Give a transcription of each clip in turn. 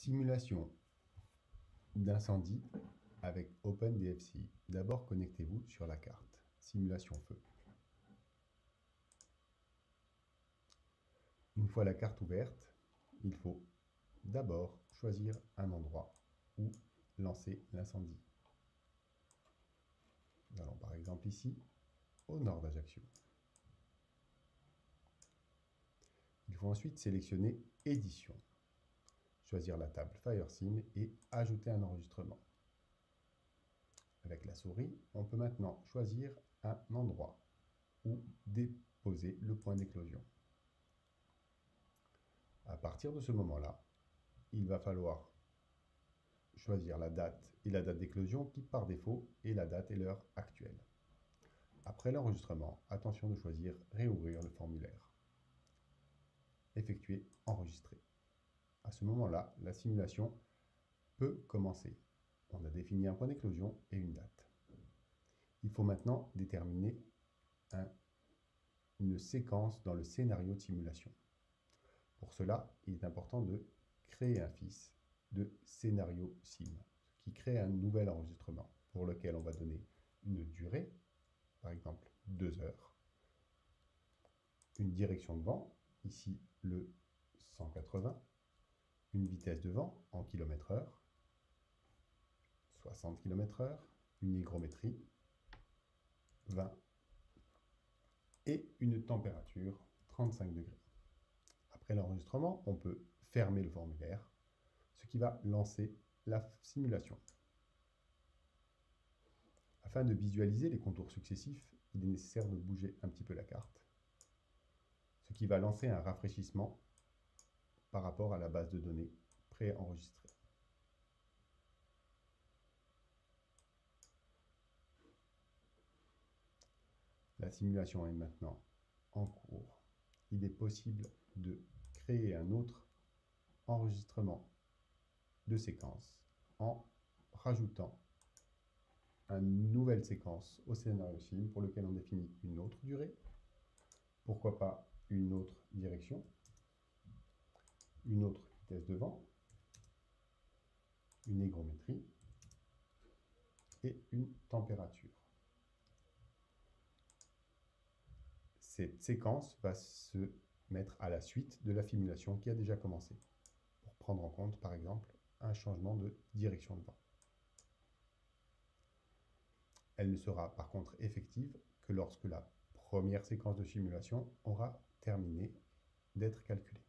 Simulation d'incendie avec OpenDFCI. D'abord, connectez-vous sur la carte. Simulation feu. Une fois la carte ouverte, il faut d'abord choisir un endroit où lancer l'incendie. Nous allons par exemple ici, au nord d'Ajaccio. Il faut ensuite sélectionner Édition, choisir la table FireSim et ajouter un enregistrement. Avec la souris, on peut maintenant choisir un endroit où déposer le point d'éclosion. À partir de ce moment-là, il va falloir choisir la date et la date d'éclosion qui, par défaut, est la date et l'heure actuelle. Après l'enregistrement, attention de choisir Réouvrir le formulaire. Effectuer Enregistrer. À ce moment-là, la simulation peut commencer. On a défini un point d'éclosion et une date. Il faut maintenant déterminer une séquence dans le scénario de simulation. Pour cela, il est important de créer un fils de scénario sim, qui crée un nouvel enregistrement pour lequel on va donner une durée, par exemple 2 heures, une direction de vent, ici le 180, une vitesse de vent en km/h, 60 km/h, une hygrométrie, 20, et une température, 35 degrés. Après l'enregistrement, on peut fermer le formulaire, ce qui va lancer la simulation. Afin de visualiser les contours successifs, il est nécessaire de bouger un petit peu la carte, ce qui va lancer un rafraîchissement par rapport à la base de données préenregistrée. La simulation est maintenant en cours. Il est possible de créer un autre enregistrement de séquence en rajoutant une nouvelle séquence au scénario sim pour lequel on définit une autre durée, pourquoi pas une autre direction, une autre vitesse de vent, une hygrométrie et une température. Cette séquence va se mettre à la suite de la simulation qui a déjà commencé, pour prendre en compte par exemple un changement de direction de vent. Elle ne sera par contre effective que lorsque la première séquence de simulation aura terminé d'être calculée.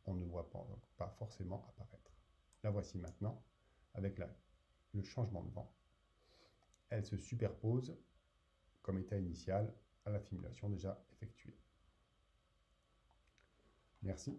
On ne voit donc pas forcément apparaître. La voici maintenant avec le changement de vent. Elle se superpose comme état initial à la simulation déjà effectuée. Merci.